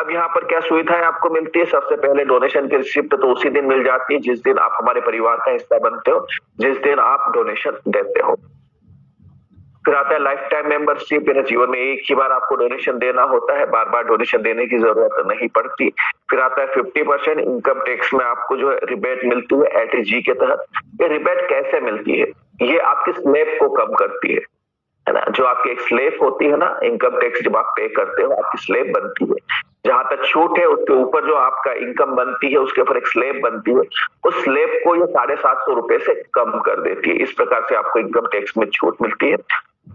अब यहाँ पर क्या सुविधाएं आपको मिलती है? सबसे पहले डोनेशन की रिसिप्ट तो उसी दिन मिल जाती है जिस दिन आप हमारे परिवार का हिस्सा बनते हो, जिस दिन आप डोनेशन देते हो। फिर आता है लाइफ टाइम मेंबरशिप, यानी जीवन में एक ही बार आपको डोनेशन देना होता है, बार बार डोनेशन देने की जरूरत नहीं पड़ती। फिर आता है 50% इनकम टैक्स में आपको जो है रिबेट मिलती है एटीजी के तहत। ये रिबेट कैसे मिलती है? ये आपकी स्लैब को कम करती है ना। जो आपकी एक स्लैब होती है ना, इनकम टैक्स जब आप पे करते हो आपकी स्लैब बनती है, जहां तक छूट है उसके ऊपर जो आपका इनकम बनती है उसके ऊपर एक स्लैब बनती है, उस स्लैब को ये 750 रुपए से कम कर देती है। इस प्रकार से आपको इनकम टैक्स में छूट मिलती है।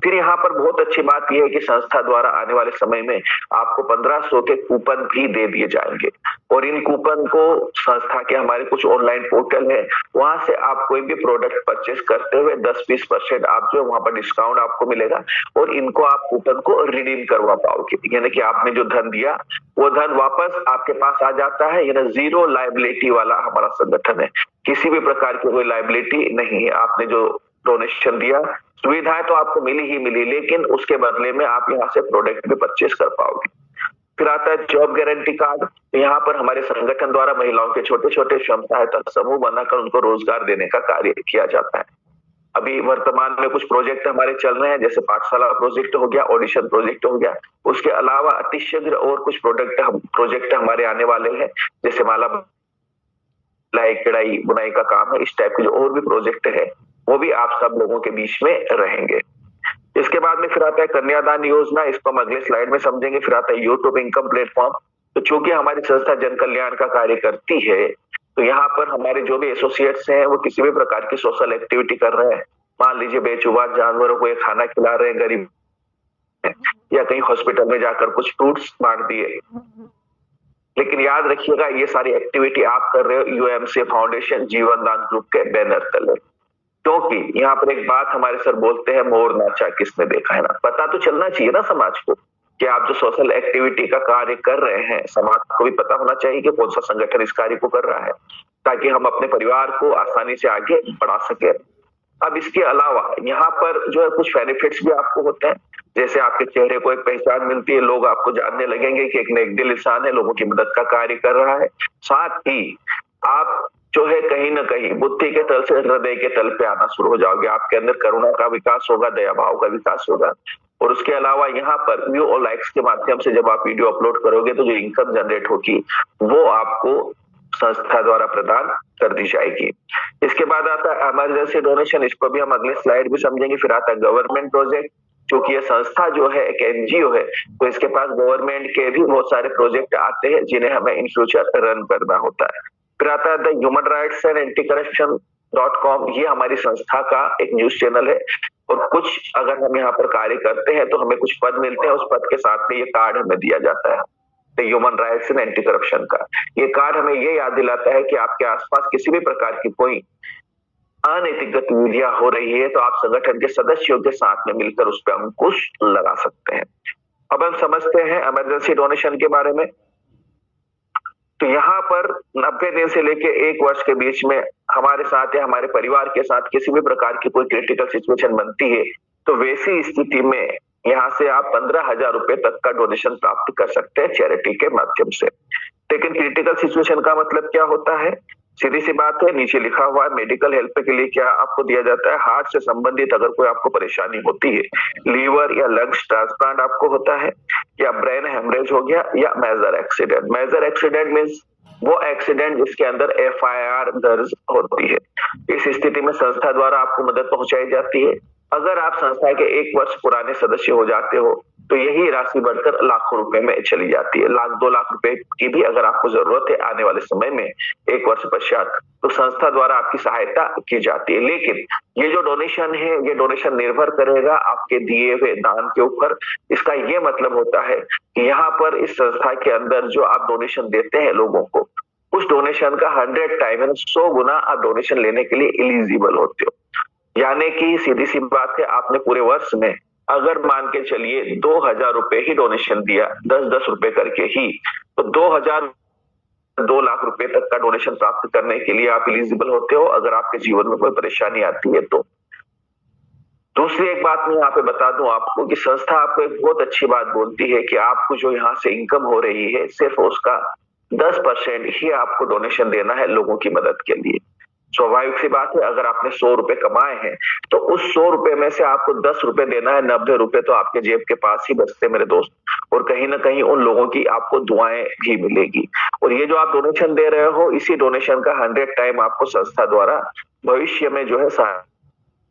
फिर यहाँ पर बहुत अच्छी बात यह है कि संस्था द्वारा आने वाले समय में आपको 1500 के कूपन भी दे दिए जाएंगे, और इन कूपन को संस्था के हमारे कुछ ऑनलाइन पोर्टल है, वहां से आप कोई भी प्रोडक्ट परचेस करते हुए 10-20% आप जो वहां पर डिस्काउंट आपको मिलेगा, और इनको आप कूपन को रिडीम करवा पाओगे। यानी कि आपने जो धन दिया वो धन वापस आपके पास आ जाता है। यानी जीरो लायबिलिटी वाला हमारा संगठन है, किसी भी प्रकार की कोई लायबिलिटी नहीं है। आपने जो डोनेशन दिया, सुविधाएं तो आपको मिली ही मिली, लेकिन उसके बदले में आप यहाँ से प्रोडक्ट भी परचेस कर पाओगे। फिर आता है जॉब गारंटी कार्ड। यहाँ पर हमारे संगठन द्वारा महिलाओं के छोटे छोटे स्वयं सहायता समूह बनाकर उनको रोजगार देने का कार्य किया जाता है। अभी वर्तमान में कुछ प्रोजेक्ट हमारे चल रहे हैं, जैसे पाठशाला प्रोजेक्ट हो गया, ऑडिशन प्रोजेक्ट हो गया। उसके अलावा अतिशीघ्र और कुछ प्रोजेक्ट हमारे आने वाले हैं, जैसे माला कढ़ाई बुनाई का काम है। इस टाइप के जो और भी प्रोजेक्ट है वो भी आप सब लोगों के बीच में रहेंगे। इसके बाद में फिर आता है कन्यादान योजना, इसको हम अगले स्लाइड में समझेंगे। फिर आता है यूट्यूब इनकम प्लेटफॉर्म। तो चूंकि हमारी संस्था जन कल्याण का कार्य करती है, तो यहाँ पर हमारे जो भी एसोसिएट्स हैं वो किसी भी प्रकार की सोशल एक्टिविटी कर रहे हैं, मान लीजिए बेजुबान जानवरों को ये खाना खिला रहे हैं गरीब, या कहीं हॉस्पिटल में जाकर कुछ फ्रूट्स बांट दिए, लेकिन याद रखिएगा ये सारी एक्टिविटी आप कर रहे हो यूएमसी फाउंडेशन जीवन दान ग्रुप के बैनर तले। क्योंकि यहाँ पर एक बात हमारे सर बोलते हैं, मोर नाचा किसने देखा है ना। पता तो चलना चाहिए ना समाज को कि आप जो सोशल एक्टिविटी का कार्य कर रहे हैं, समाज को भी पता होना चाहिए कि कौन सा संगठन इस कार्य को कर रहा है, ताकि हम अपने परिवार को आसानी से आगे बढ़ा सके। अब इसके अलावा यहाँ पर जो है कुछ बेनिफिट्स भी आपको होते हैं, जैसे आपके चेहरे को एक पहचान मिलती है, लोग आपको जानने लगेंगे कि एक नेक दिल इंसान है, लोगों की मदद का कार्य कर रहा है। साथ ही आप जो है कहीं ना कहीं बुद्धि के तल से हृदय के तल पे आना शुरू हो जाओगे। आपके अंदर करुणा का विकास होगा, दया भाव का विकास होगा। और उसके अलावा यहाँ पर व्यू और लाइक्स के माध्यम से जब आप वीडियो अपलोड करोगे तो जो इनकम जनरेट होगी वो आपको संस्था द्वारा प्रदान कर दी जाएगी। इसके बाद आता है इमरजेंसी डोनेशन, इसको भी हम अगले स्लाइड में समझेंगे। फिर आता है गवर्नमेंट प्रोजेक्ट, क्योंकि ये संस्था जो है एक एनजीओ है, तो इसके पास गवर्नमेंट के भी बहुत सारे प्रोजेक्ट आते हैं जिन्हें हमें इन फ्यूचर रन करना होता है। फिर आता है the human rights and anti corruption .com, ये हमारी संस्था का एक न्यूज चैनल है, और कुछ अगर हम यहाँ पर कार्य करते हैं तो हमें कुछ पद मिलते हैं, उस पद के साथ में ये कार्ड हमें दिया जाता है human rights and anti corruption का। ये कार्ड हमें ये याद दिलाता है कि आपके आसपास किसी भी प्रकार की कोई अनैतिक गतिविधियां हो रही है तो आप संगठन के सदस्यों के साथ में मिलकर उस पर अंकुश लगा सकते हैं। अब हम समझते हैं इमरजेंसी डोनेशन के बारे में। तो यहाँ पर 90 दिन से लेके 1 वर्ष के बीच में हमारे साथ या हमारे परिवार के साथ किसी भी प्रकार की कोई क्रिटिकल सिचुएशन बनती है, तो वैसी स्थिति में यहाँ से आप 15,000 रुपए तक का डोनेशन प्राप्त कर सकते हैं चैरिटी के माध्यम से। लेकिन क्रिटिकल सिचुएशन का मतलब क्या होता है? सीधी सी बात है, नीचे लिखा हुआ है मेडिकल हेल्प के लिए क्या आपको दिया जाता है। हार्ट से संबंधित अगर कोई आपको परेशानी होती है, लीवर या लंग्स ट्रांसप्लांट आपको होता है, या ब्रेन हेमरेज हो गया, या major accident. Major accident means वो एक्सीडेंट जिसके अंदर FIR दर्ज होती है। इस स्थिति में संस्था द्वारा आपको मदद पहुंचाई जाती है। अगर आप संस्था के 1 वर्ष पुराने सदस्य हो जाते हो तो यही राशि बढ़कर लाखों रुपए में चली जाती है। 1-2 लाख रुपए की भी अगर आपको जरूरत है आने वाले समय में 1 वर्ष पश्चात, तो संस्था द्वारा आपकी सहायता की जाती है। लेकिन ये जो डोनेशन है, ये डोनेशन निर्भर करेगा आपके दिए हुए दान के ऊपर। इसका ये मतलब होता है कि यहाँ पर इस संस्था के अंदर जो आप डोनेशन देते हैं लोगों को, उस डोनेशन का 100 टाइम 100 गुना आप डोनेशन लेने के लिए एलिजिबल होते हो। यानी कि सीधी सी बात है, आपने पूरे वर्ष में अगर मान के चलिए 2,000 रुपए ही डोनेशन दिया, 10-10 रुपए करके ही, तो 2 लाख रुपए तक का डोनेशन प्राप्त करने के लिए आप एलिजिबल होते हो, अगर आपके जीवन में कोई परेशानी आती है तो। दूसरी एक बात मैं यहाँ पे बता दूं आपको कि संस्था आपको एक बहुत अच्छी बात बोलती है कि आपको जो यहाँ से इनकम हो रही है सिर्फ उसका 10% ही आपको डोनेशन देना है लोगों की मदद के लिए। स्वाभाविक सी बात है, अगर आपने 100 रुपए कमाए हैं तो उस 100 रुपए में से आपको 10 रुपए देना है, 90 रुपए तो आपके जेब के पास ही बचते मेरे दोस्त। और कहीं ना कहीं उन लोगों की आपको दुआएं भी मिलेगी। और ये जो आप डोनेशन दे रहे हो, इसी डोनेशन का 100 टाइम आपको संस्था द्वारा भविष्य में जो है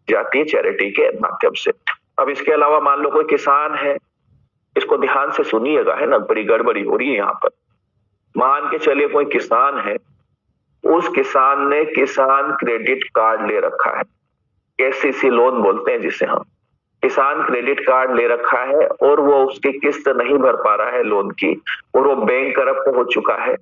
जाती है चैरिटी के माध्यम से। अब इसके अलावा मान लो कोई किसान है, इसको ध्यान से सुनिएगा, है ना, बड़ी गड़बड़ी हो रही है यहाँ पर। मान के चलिए कोई किसान है, उस किसान ने किसान क्रेडिट कार्ड ले रखा है, केसीसी लोन बोलते हैं जिसे हम। किसान क्रेडिट कार्ड ले रखा है और वो उसकी किस्त नहीं भर पा रहा है लोन की, और वो बैंक करप्ट हो चुका है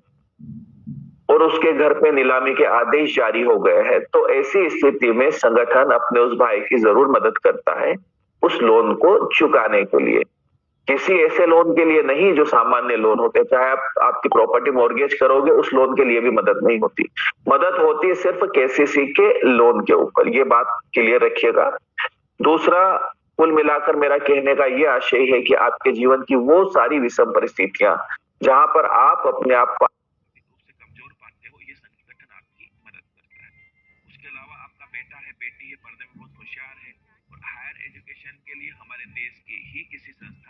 और उसके घर पे नीलामी के आदेश जारी हो गए हैं। तो ऐसी स्थिति में संगठन अपने उस भाई की जरूर मदद करता है उस लोन को चुकाने के लिए। किसी ऐसे लोन के लिए नहीं जो सामान्य लोन होते हैं, चाहे आप आपकी प्रॉपर्टी मॉर्गेज करोगे उस लोन के लिए भी मदद नहीं होती। मदद होती है सिर्फ केसीसी के लोन के ऊपर, ये बात क्लियर रखिएगा। दूसरा, कुल मिलाकर मेरा कहने का ये आशय है कि आपके जीवन की वो सारी विषम परिस्थितियां जहां पर आप अपने आप को कमजोर पाते हो, ये संगठन आपकी मदद करता है। उसके अलावा आपका बेटा है, बेटी है, पढ़ने में बहुत होशियार है और हायर एजुकेशन के लिए हमारे देश की ही किसी संस्था